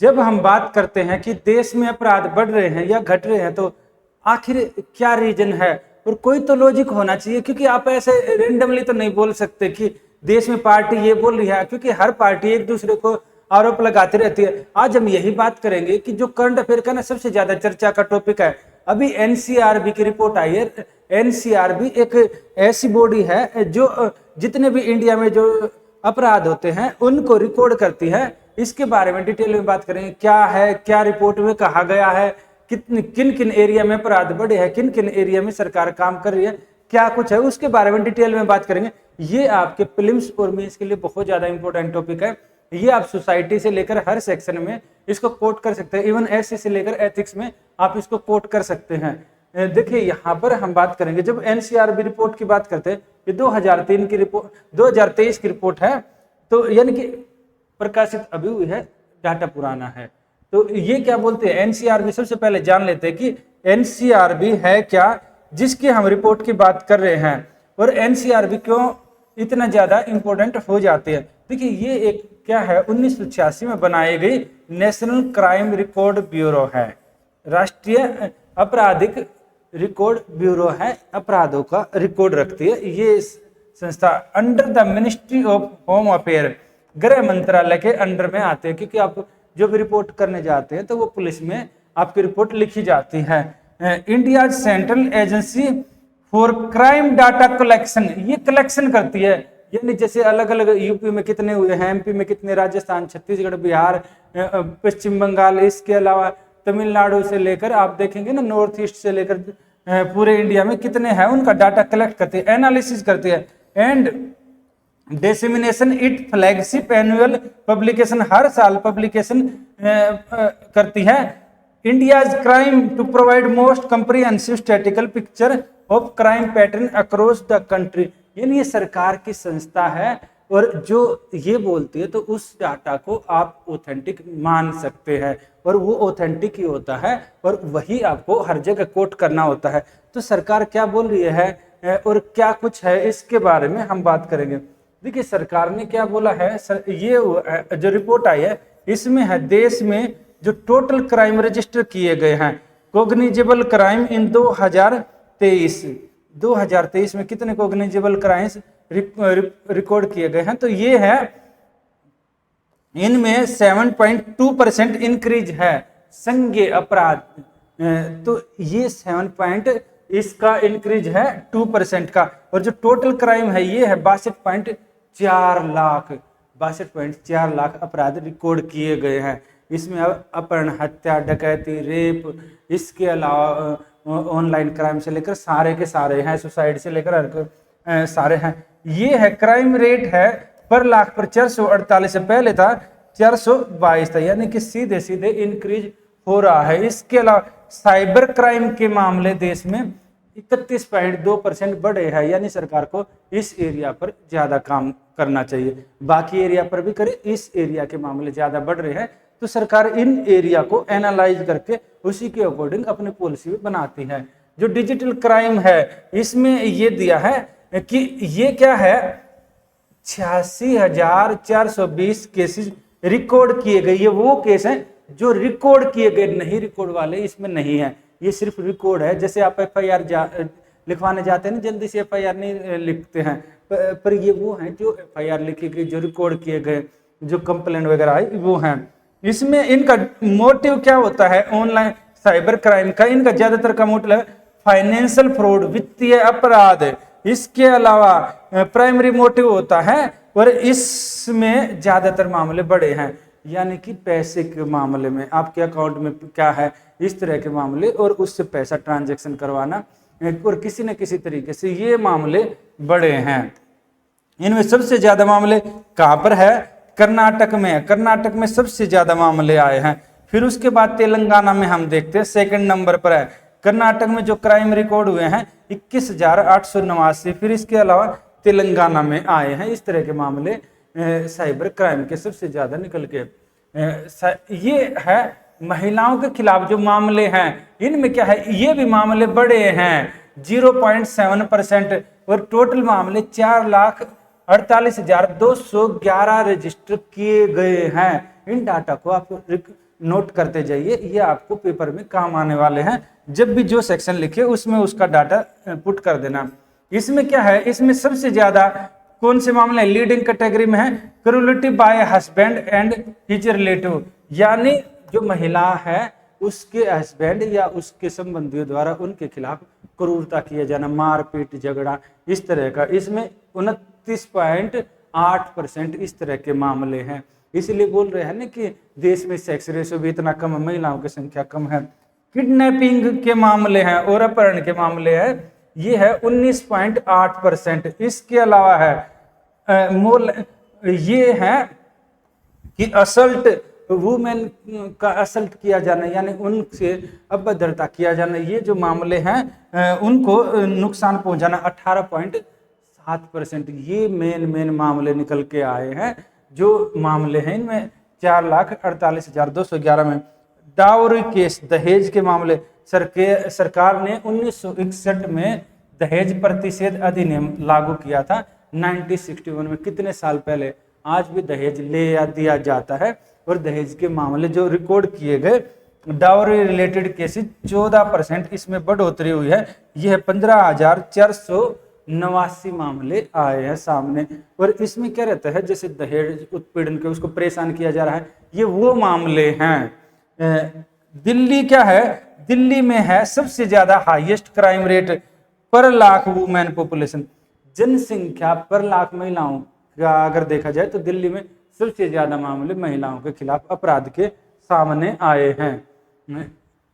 जब हम बात करते हैं कि देश में अपराध बढ़ रहे हैं या घट रहे हैं, तो आखिर क्या रीजन है? और कोई तो लॉजिक होना चाहिए, क्योंकि आप ऐसे रेंडमली तो नहीं बोल सकते कि देश में पार्टी ये बोल रही है, क्योंकि हर पार्टी एक दूसरे को आरोप लगाती रहती है। आज हम यही बात करेंगे कि जो करंट अफेयर का ना सबसे ज्यादा चर्चा का टॉपिक है, अभी एनसीआरबी की रिपोर्ट आई है। एनसीआरबी एक ऐसी बॉडी है जो जितने भी इंडिया में जो अपराध होते हैं उनको रिकॉर्ड करती है। इसके बारे में डिटेल में बात करेंगे, क्या है, क्या रिपोर्ट में कहा गया है, किन किन एरिया में अपराध बढ़े हैं, किन किन एरिया में सरकार काम कर रही है, क्या कुछ है, उसके बारे में डिटेल में बात करेंगे। ये आपके प्रीलिम्स और मेंस के लिए बहुत ज्यादा इंपॉर्टेंट टॉपिक है। ये आप सोसाइटी से लेकर हर सेक्शन में इसको कोट कर सकते हैं, इवन एससी से लेकर एथिक्स में आप इसको कोट कर सकते हैं। देखिए यहाँ पर हम बात करेंगे, जब एनसीआरबी रिपोर्ट की बात करते हैं, ये 2003 की रिपोर्ट 2023 की रिपोर्ट है, तो यानी कि प्रकाशित अभी हुई है, डाटा पुराना है। तो ये क्या बोलते हैं एनसीआरबी, सबसे पहले जान लेते हैं कि एनसीआरबी है क्या, जिसकी हम रिपोर्ट की बात कर रहे हैं, और एनसीआरबी क्यों इतना ज्यादा इंपॉर्टेंट हो जाती है। देखिए ये एक क्या है, 1986 में बनाई गई नेशनल क्राइम रिकॉर्ड ब्यूरो है, राष्ट्रीय आपराधिक रिकॉर्ड ब्यूरो है, अपराधों का रिकॉर्ड रखती है। ये संस्था under the ministry of home affair, गृह मंत्रालय के अंडर में आते हैं, क्योंकि आप जो भी रिपोर्ट करने जाते हैं तो वो पुलिस में आपकी रिपोर्ट लिखी जाती है। India central agency for crime data collection, ये कलेक्शन करती है, यानी जैसे अलग अलग यूपी में कितने हुए हैं, एमपी में कितने, राजस्थान, छत्तीसगढ़, बिहार, पश्चिम बंगाल, इसके अलावा तमिलनाडु से लेकर आप देखेंगे ना, नॉर्थ ईस्ट से लेकर पूरे इंडिया में कितने हैं, उनका डाटा कलेक्ट करती है, एनालिसिस करती है, and dissemination it flagship annual publication, हर साल पब्लिकेशन करती है। India's crime to provide most comprehensive statical picture of crime pattern across the country, यानी ये सरकार की संस्था है, और जो ये बोलती है तो उस डाटा को आप ऑथेंटिक मान सकते हैं, और वो ऑथेंटिक ही होता है, और वही आपको हर जगह कोट करना होता है। तो सरकार क्या बोल रही है और क्या कुछ है, इसके बारे में हम बात करेंगे। देखिए सरकार ने क्या बोला है, ये जो रिपोर्ट आई है इसमें है देश में जो टोटल क्राइम रजिस्टर किए गए हैं, कोग्निजेबल क्राइम इन 2023 में कितने कोग्निजेबल क्राइम्स रिकॉर्ड किए गए हैं, तो ये है, इनमें 7.2% इंक्रीज है संज्ञेय अपराध, तो ये 7 इसका इंक्रीज है 2% का, और जो टोटल क्राइम है ये है 62.4 लाख अपराध रिकॉर्ड किए गए हैं। इसमें अपहरण, हत्या, डकैती, रेप, इसके अलावा ऑनलाइन क्राइम से लेकर सारे के सारे हैं, सुसाइड से लेकर सारे हैं। ये है क्राइम रेट है पर लाख पर 448 से पहले था 422 था, यानी कि सीधे सीधे इंक्रीज हो रहा है। इसके अलावा साइबर क्राइम के मामले देश में 31.2% बढ़े हैं, यानी सरकार को इस एरिया पर ज्यादा काम करना चाहिए, बाकी एरिया पर भी करे, इस एरिया के मामले ज्यादा बढ़ रहे हैं, तो सरकार इन एरिया को एनालाइज करके उसी के अकॉर्डिंग अपनी पॉलिसी बनाती है। जो डिजिटल क्राइम है इसमें ये दिया है कि ये क्या है, 86,420 केसेस रिकॉर्ड किए गए। ये वो केस हैं जो रिकॉर्ड किए गए, नहीं रिकॉर्ड वाले इसमें नहीं है, ये सिर्फ रिकॉर्ड है। जैसे आप एफआईआर लिखवाने जाते हैं ना, जल्दी से एफआईआर नहीं लिखते हैं, पर ये वो हैं जो एफआईआर लिखी गई, जो रिकॉर्ड किए गए, जो कंप्लेंट वगैरह आई वो हैं। इसमें इनका मोटिव क्या होता है, ऑनलाइन साइबर क्राइम का इनका ज्यादातर का मोटिव है फाइनेंशियल फ्रॉड, वित्तीय अपराध, इसके अलावा प्राइमरी मोटिव होता है, और इसमें ज्यादातर मामले बड़े हैं, यानी कि पैसे के मामले में, आपके अकाउंट में क्या है, इस तरह के मामले, और उससे पैसा ट्रांजैक्शन करवाना, और किसी न किसी तरीके से ये मामले बड़े हैं। इनमें सबसे ज्यादा मामले कहां पर है, कर्नाटक में, कर्नाटक में सबसे ज्यादा मामले आए हैं। फिर उसके बाद तेलंगाना में हम देखते हैं सेकंड नंबर पर है। कर्नाटक में जो क्राइम रिकॉर्ड हुए हैं 21,889, फिर इसके अलावा तेलंगाना में आए हैं। इस तरह के मामले साइबर क्राइम के सबसे ज्यादा निकल के। ये है महिलाओं के खिलाफ जो मामले हैं, इनमें क्या है, ये भी मामले बड़े हैं 0.7%, और टोटल मामले 4,48,211 रजिस्टर किए गए हैं। इन डाटा को आप नोट करते जाइए, ये आपको पेपर में काम आने वाले हैं। जब भी जो सेक्शन लिखे उसमें उसका डाटा पुट कर देना। इसमें क्या है, इसमें सबसे ज्यादा कौन से मामले लीडिंग कैटेगरी में है, क्रूरलिटी bye husband and his relative, यानी जो महिला है उसके हस्बैंड या उसके संबंधियों द्वारा उनके खिलाफ क्रूरता किया जाना, मारपीट, झगड़ा, इस तरह का। इसमें 29.8% इस तरह के मामले हैं। इसलिए बोल रहे हैं ना कि देश में सेक्स रेशियो भी इतना कम है, महिलाओं की संख्या कम है। किडनैपिंग के मामले हैं और अपहरण के मामले हैं, ये है 19.8%। इसके अलावा है ये है कि असल्ट, वुमेन का असल्ट किया जाना, यानी उनसे अभद्रता किया जाना, ये जो मामले हैं उनको नुकसान पहुंचाना 18.7%। ये मेन मामले निकल के आए हैं। जो मामले हैं इनमें 4,48,211 में डाउरी केस, दहेज के मामले, सरकार ने 1961 में दहेज प्रतिषेध अधिनियम लागू किया था 1961 में, कितने साल पहले। आज भी दहेज ले या दिया जाता है और दहेज के मामले जो रिकॉर्ड किए गए डाउरी रिलेटेड केसेस 14%, इसमें बढ़ोतरी हुई है। यह 15,489 मामले आए हैं सामने। और इसमें क्या रहता है, जैसे दहेज उत्पीड़न के उसको परेशान किया जा रहा है, ये वो मामले हैं। दिल्ली क्या है, दिल्ली में है सबसे ज्यादा हाईएस्ट क्राइम रेट पर लाख वुमेन पॉपुलेशन, जनसंख्या पर लाख महिलाओं का अगर देखा जाए तो दिल्ली में सबसे ज्यादा मामले महिलाओं के खिलाफ अपराध के सामने आए हैं।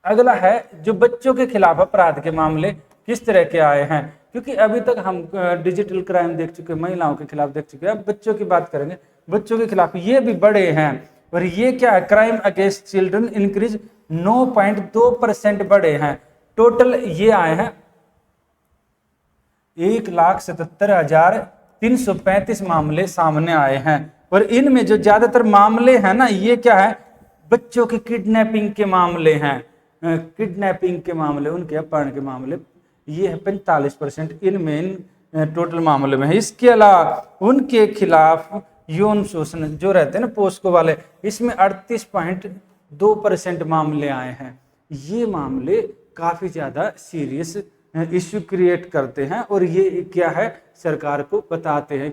अगला है जो बच्चों के खिलाफ अपराध के मामले किस तरह के आए हैं, क्योंकि अभी तक हम डिजिटल क्राइम देख चुके, महिलाओं के खिलाफ देख चुके हैं, अब बच्चों की बात करेंगे। बच्चों के खिलाफ ये भी बड़े हैं, और ये क्या है, क्राइम अगेंस्ट चिल्ड्रन इंक्रीज 9.2% बढ़े हैं। टोटल ये आए हैं 1,77,335 मामले सामने आए हैं। और इनमें जो ज्यादातर मामले हैं ना, ये क्या है, बच्चों के किडनैपिंग के मामले हैं, किडनैपिंग के मामले, उनके अपहरण के मामले, ये है 45% इनमें टोटल मामले में है। इसके अलावा उनके खिलाफ यौन शोषण जो रहते हैं ना पोस्को वाले, इसमें 38.2% मामले आए हैं। ये मामले काफी ज्यादा सीरियस इश्यू क्रिएट करते हैं, और ये क्या है, सरकार को बताते हैं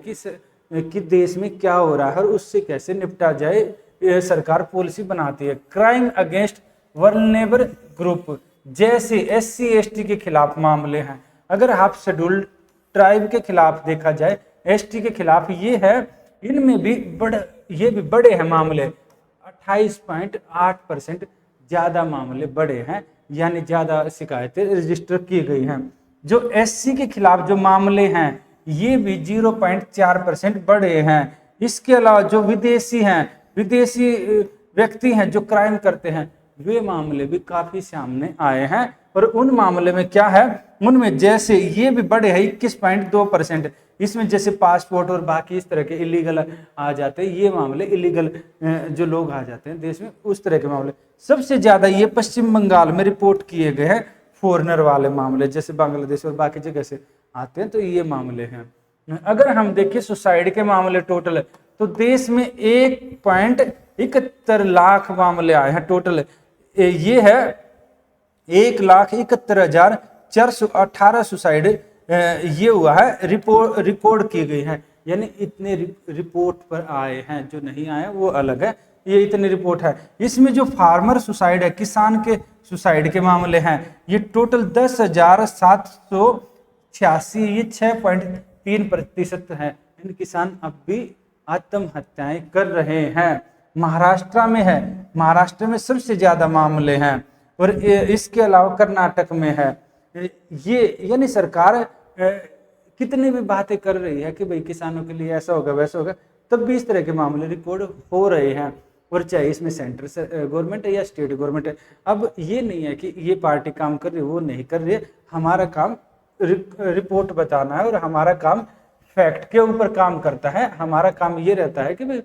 कि देश में क्या हो रहा है और उससे कैसे निपटा जाए। ये सरकार पॉलिसी बनाती है। क्राइम अगेंस्ट वल्नरेबल ग्रुप, जैसे SC ST के खिलाफ मामले हैं। अगर आप शेड्यूल्ड ट्राइब के खिलाफ देखा जाए, ST के खिलाफ ये है, इनमें भी ये भी बड़े हैं मामले, 28.8% ज्यादा मामले बड़े हैं, यानी ज्यादा शिकायतें रजिस्टर की गई हैं। जो SC के खिलाफ जो मामले हैं ये भी 0.4% बड़े हैं। इसके अलावा जो विदेशी हैं, विदेशी व्यक्ति हैं जो क्राइम करते हैं, वे मामले भी काफी सामने आए हैं। और उन मामले में क्या है, उनमें जैसे ये भी बड़े हैं 21.2%। इसमें जैसे पासपोर्ट और बाकी इस तरह के इलीगल आ जाते हैं, ये मामले इलीगल जो लोग आ जाते हैं देश में, उस तरह के मामले सबसे ज्यादा ये पश्चिम बंगाल में रिपोर्ट किए गए हैं। फॉरेनर वाले मामले जैसे बांग्लादेश और बाकी जगह से आते हैं, तो ये मामले हैं। अगर हम देखें सुसाइड के मामले टोटल, तो देश में 1.71 लाख मामले आए हैं टोटल। ये है 1,71,418 सुसाइड ये हुआ है, रिकॉर्ड की गई है। यानी इतने रिपोर्ट पर आए हैं, जो नहीं आए वो अलग है, ये इतनी रिपोर्ट है। इसमें जो फार्मर सुसाइड है, किसान के सुसाइड के मामले हैं, ये टोटल 10,786, ये 6.3% है। इन किसान अब भी आत्महत्याएं कर रहे हैं। महाराष्ट्र में है, महाराष्ट्र में सबसे ज्यादा मामले हैं, और इसके अलावा कर्नाटक में है। ये यानी सरकार कितनी भी बातें कर रही है कि भाई किसानों के लिए ऐसा होगा वैसा होगा, तब भी इस तरह के मामले रिकॉर्ड हो रहे हैं। और चाहे इसमें सेंटर गवर्नमेंट है या स्टेट गवर्नमेंट है, अब ये नहीं है कि ये पार्टी काम कर रही है वो नहीं कर रही है। हमारा काम रिपोर्ट बताना है, और हमारा काम फैक्ट के ऊपर काम करता है। हमारा काम ये रहता है कि भाई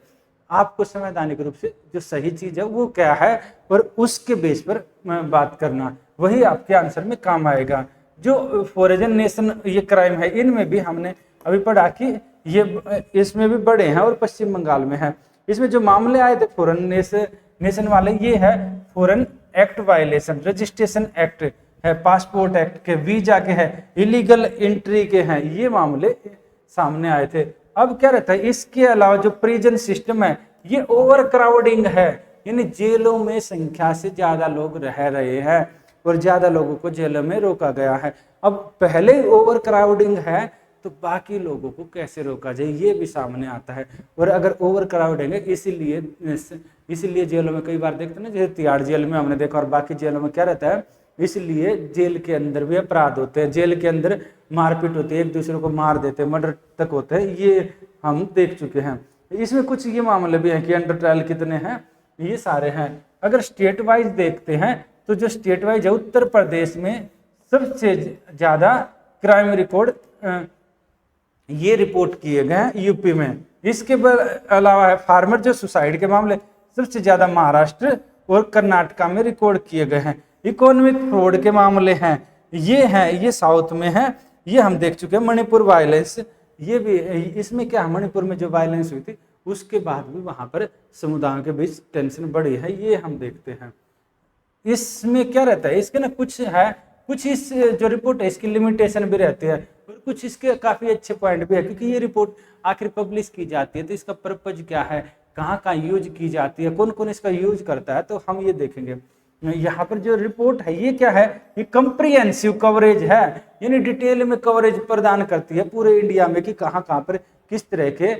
आपको संवैधानिक रूप से जो सही चीज है वो क्या है, और उसके बेस पर बात करना, वही आपके आंसर में काम आएगा। जो फॉरेन नेशन ये क्राइम है, इनमें भी हमने अभी पढ़ा कि ये इसमें भी बड़े हैं और पश्चिम बंगाल में है। इसमें जो मामले आए थे फॉरेन नेशन वाले, ये है foreign act violation, registration act है, पासपोर्ट एक्ट के, वीजा के है, इलीगल एंट्री के हैं, ये मामले सामने आए थे। अब क्या रहता है, इसके अलावा जो प्रिजन सिस्टम है ये ओवर क्राउडिंग है, यानी जेलों में संख्या से ज्यादा लोग रह रहे हैं और ज्यादा लोगों को जेलों में रोका गया है। अब पहले ओवर क्राउडिंग है तो बाकी लोगों को कैसे रोका जाए, ये भी सामने आता है। और अगर ओवर क्राउडिंग है इसीलिए जेलों में कई बार देखते हैं ना, जैसे तिहाड़ जेल में हमने देखा और बाकी जेलों में क्या रहता है, इसलिए जेल के अंदर भी अपराध होते हैं, जेल के अंदर मारपीट होती है, एक दूसरे को मार देते हैं, मर्डर तक होते हैं, ये हम देख चुके हैं। इसमें कुछ ये मामले भी हैं कि अंडर ट्रायल कितने हैं, ये सारे हैं। अगर स्टेट वाइज देखते हैं तो जो स्टेट वाइज है, उत्तर प्रदेश में सबसे ज्यादा क्राइम रिकॉर्ड ये रिपोर्ट किए गए हैं यूपी में। इसके अलावा है फार्मर जो सुसाइड के मामले सबसे ज्यादा महाराष्ट्र और कर्नाटका में रिकॉर्ड किए गए हैं। इकोनॉमिक फ्रॉड के मामले हैं ये साउथ में है, ये हम देख चुके हैं। मणिपुर वायलेंस, ये भी, इसमें क्या, मणिपुर में जो वायलेंस हुई थी उसके बाद भी वहां पर समुदायों के बीच टेंशन बढ़ी है, ये हम देखते हैं। इसमें क्या रहता है, इसके ना कुछ इस जो रिपोर्ट है इसकी लिमिटेशन भी रहती है और कुछ इसके काफी अच्छे पॉइंट भी है, क्योंकि ये रिपोर्ट आखिर पब्लिश की जाती है तो इसका पर्पज क्या है, कहाँ कहाँ यूज की जाती है, कौन कौन इसका यूज करता है, तो हम ये देखेंगे। यहाँ पर जो रिपोर्ट है ये क्या है, ये कंप्रिहेंसिव कवरेज है, यानी डिटेल में कवरेज प्रदान करती है पूरे इंडिया में कि कहाँ कहाँ पर किस तरह के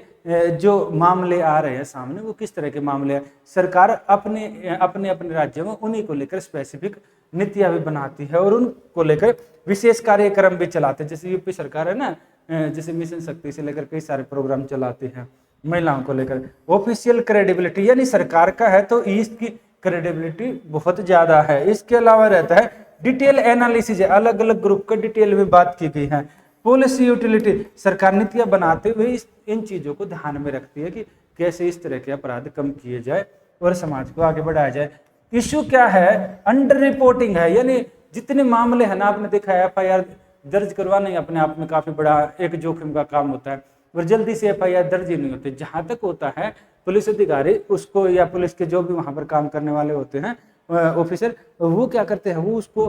जो मामले आ रहे हैं सामने, वो किस तरह के मामले हैं। सरकार अपने अपने अपने राज्यों में उन्हीं को लेकर स्पेसिफिक नीतियां भी बनाती है और उनको लेकर विशेष कार्यक्रम भी चलाते हैं। जैसे यूपी सरकार है ना, जैसे मिशन शक्ति से लेकर कई सारे प्रोग्राम चलाते हैं महिलाओं को लेकर। ऑफिशियल क्रेडिबिलिटी, यानी सरकार का है तो इसकी क्रेडिबिलिटी बहुत ज्यादा है। इसके अलावा रहता है डिटेल एनालिसिस, अलग अलग ग्रुप का डिटेल में बात की गई है। पॉलिसी यूटिलिटी, सरकार नीतियां बनाते हुए इन चीजों को ध्यान में रखती है कि कैसे इस तरह के अपराध कम किए जाए और समाज को आगे बढ़ाया जाए। इशू क्या है, अंडर रिपोर्टिंग है, यानी जितने मामले हैं ना, आपने देखा है FIR दर्ज करवाना ही अपने आप में काफी बड़ा एक जोखिम का काम होता है और जल्दी से FIR दर्ज ही नहीं होते। जहां तक होता है पुलिस अधिकारी उसको, या पुलिस के जो भी वहां पर काम करने वाले होते हैं ऑफिसर, वो क्या करते हैं, वो उसको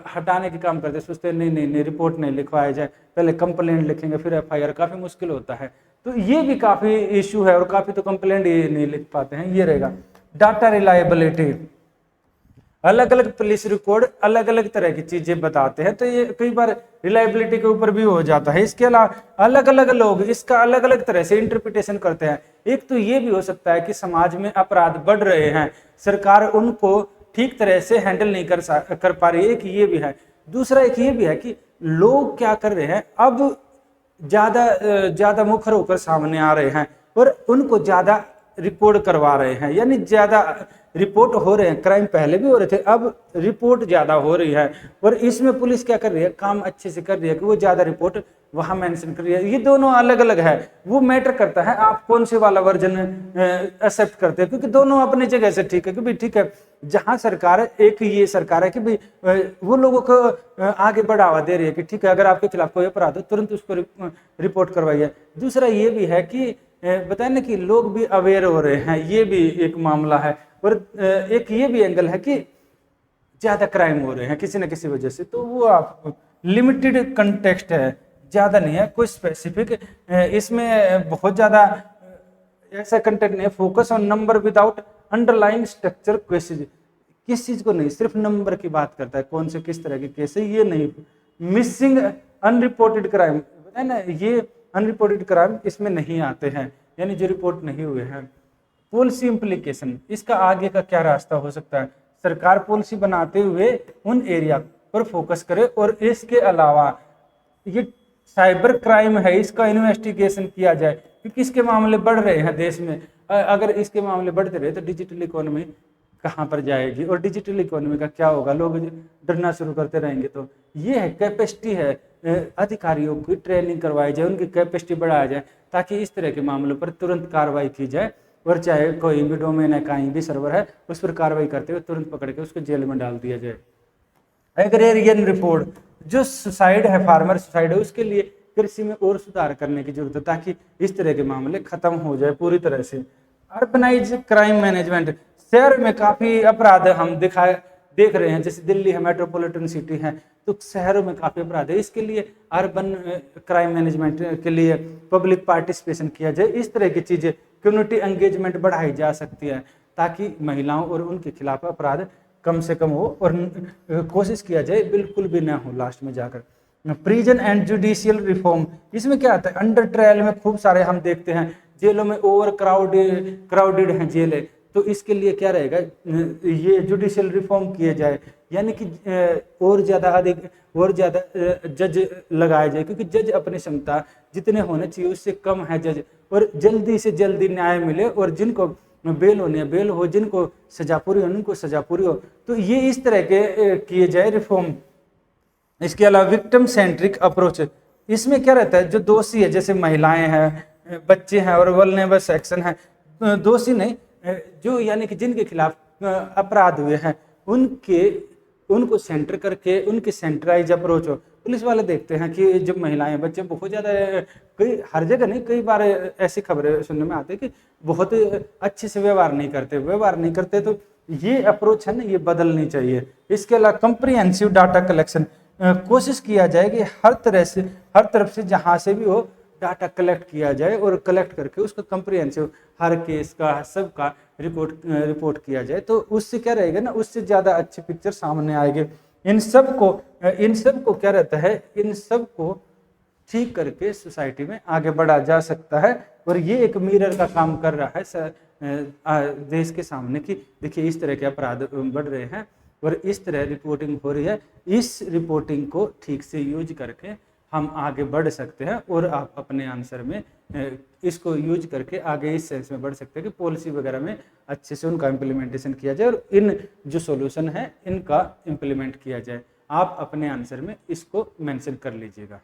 हटाने के काम करते हैं, सोचते हैं नहीं रिपोर्ट नहीं लिखवाया जाए, पहले कंप्लेंट लिखेंगे फिर FIR, काफी मुश्किल होता है। तो ये भी काफी इशू है और काफी तो कंप्लेंट ये नहीं लिख पाते हैं। ये रहेगा डाटा रिलायबिलिटी, अलग अलग पुलिस रिकॉर्ड अलग अलग तरह की चीजें बताते हैं, तो ये कई बार रिलायबिलिटी के ऊपर भी हो जाता है। इसके अलावा अलग अलग लोग इसका अलग अलग तरह से इंटरप्रिटेशन करते हैं। एक तो ये भी हो सकता है कि समाज में अपराध बढ़ रहे हैं, सरकार उनको ठीक तरह से हैंडल नहीं कर पा रही है, एक ये भी है। दूसरा एक ये भी है कि लोग क्या कर रहे हैं, अब ज्यादा मुखर होकर सामने आ रहे हैं और उनको ज्यादा रिपोर्ट करवा रहे हैं, यानी ज्यादा रिपोर्ट हो रहे हैं। क्राइम पहले भी हो रहे थे, अब रिपोर्ट ज्यादा हो रही है और इसमें पुलिस क्या कर रही है, काम अच्छे से कर रही है कि वो ज्यादा रिपोर्ट वहां मेंशन कर रही है। ये दोनों अलग अलग है, वो मैटर करता है आप कौन से वाला वर्जन एक्सेप्ट करते हैं, क्योंकि दोनों अपनी जगह से ठीक है। कि भाई ठीक है, जहां सरकार एक ये सरकार है कि भाई वो लोगों को आगे बढ़ावा दे रही है कि ठीक है, अगर आपके खिलाफ कोई अपराध हो तुरंत उसको रिपोर्ट करवाइए। दूसरा ये भी है कि बताए ना कि लोग भी अवेयर हो रहे हैं, ये भी एक मामला है। और एक ये भी एंगल है कि ज्यादा क्राइम हो रहे हैं किसी न किसी वजह से, तो वो आप लिमिटेड कंटेक्स्ट है, ज्यादा नहीं है कोई स्पेसिफिक, इसमें बहुत ज्यादा ऐसा कंटेंट नहीं है। Focus on number without underline structure question, किस चीज को नहीं, सिर्फ नंबर की बात करता है, कौन से किस तरह के केस है ये नहीं। मिसिंग अनरिपोर्टेड क्राइम है ना, ये अनरिपोर्टेड क्राइम इसमें नहीं आते हैं, यानी जो रिपोर्ट नहीं हुए हैं। पॉलिसी इंप्लीकेशन, इसका आगे का क्या रास्ता हो सकता है, सरकार पॉलिसी बनाते हुए उन एरिया पर फोकस करे और इसके अलावा ये साइबर क्राइम है इसका इन्वेस्टिगेशन किया जाए, क्योंकि इसके मामले बढ़ रहे हैं देश में। अगर इसके मामले बढ़ते रहे तो डिजिटल इकोनॉमी कहाँ पर जाएगी और डिजिटल इकोनॉमी का क्या होगा, लोग डरना शुरू करते रहेंगे। तो ये है कैपेसिटी है, अधिकारियों की ट्रेनिंग करवाई जाए, उनकी कैपेसिटी बढ़ाया जाए ताकि इस तरह के मामलों पर तुरंत कार्रवाई की जाए और चाहे कोई भी डोमेन है, कहीं भी सर्वर है, उस पर कार्रवाई करते हुए तुरंत पकड़ के उसको जेल में डाल दिया जाए। एग्रेरियन रिपोर्ट, जो सुसाइड है, फार्मर सुसाइड है, उसके लिए कृषि में और सुधार करने की जरूरत है ताकि इस तरह के मामले खत्म हो जाए पूरी तरह से। अर्बनाइज क्राइम मैनेजमेंट, शहर में काफी अपराध हम देख रहे हैं, जैसे दिल्ली है, मेट्रोपॉलिटन सिटी है, तो शहरों में काफी अपराध है। इसके लिए अर्बन क्राइम मैनेजमेंट के लिए पब्लिक पार्टिसिपेशन किया जाए, इस तरह की चीजें, कम्युनिटी एंगेजमेंट बढ़ाई जा सकती है ताकि महिलाओं और उनके खिलाफ अपराध कम से कम हो और कोशिश किया जाए बिल्कुल भी ना हो लास्ट में जाकर। प्रिजन एंड जुडिशियल रिफॉर्म, इसमें क्या आता है, अंडर ट्रायल में खूब सारे हम देखते हैं जेलों में ओवर क्राउडेड हैं जेलें, तो इसके लिए क्या रहेगा, ये जुडिशियल रिफॉर्म किए जाए, यानी कि और ज़्यादा जज लगाए जाए, क्योंकि जज अपनी क्षमता जितने होने चाहिए उससे कम है जज, और जल्दी से जल्दी न्याय मिले, और जिनको बेल होने बेल हो, जिनको सजा पूरी हो उनको सजा पूरी हो। तो ये इस तरह के किए जाए रिफॉर्म। इसके अलावा विक्टिम सेंट्रिक अप्रोच, इसमें क्या रहता है, जो दोषी है जैसे महिलाएं हैं, बच्चे हैं और वल्नरेबल सेक्शन है, दोषी नहीं, जो यानी कि जिनके खिलाफ अपराध हुए हैं उनको सेंटर करके उनकी सेंट्राइज अप्रोच हो। पुलिस वाले देखते हैं कि जब महिलाएं बच्चे बहुत ज़्यादा, कई हर जगह नहीं, कई बार ऐसी खबरें सुनने में आती है कि बहुत अच्छे से व्यवहार नहीं करते, तो ये अप्रोच है ना, ये बदलनी चाहिए। इसके अलावा कंप्रिहेंसिव डाटा कलेक्शन, कोशिश किया जाए कि हर तरफ से जहाँ से भी हो डाटा कलेक्ट किया जाए, और कलेक्ट करके उसका कंप्रिहेंसिव हर केस का सबका रिपोर्ट किया जाए, तो उससे क्या रहेगा ना, उससे ज़्यादा अच्छी पिक्चर सामने आएगी। इन सब को क्या रहता है, इन सब को ठीक करके सोसाइटी में आगे बढ़ा जा सकता है, और ये एक मिरर का काम कर रहा है देश के सामने कि देखिए इस तरह के अपराध बढ़ रहे हैं और इस तरह रिपोर्टिंग हो रही है, इस रिपोर्टिंग को ठीक से यूज करके हम आगे बढ़ सकते हैं, और आप अपने आंसर में इसको यूज करके आगे इस सेंस में बढ़ सकते हैं कि पॉलिसी वगैरह में अच्छे से उनका इम्प्लीमेंटेशन किया जाए और इन जो सॉल्यूशन है इनका इम्प्लीमेंट किया जाए। आप अपने आंसर में इसको मेंशन कर लीजिएगा।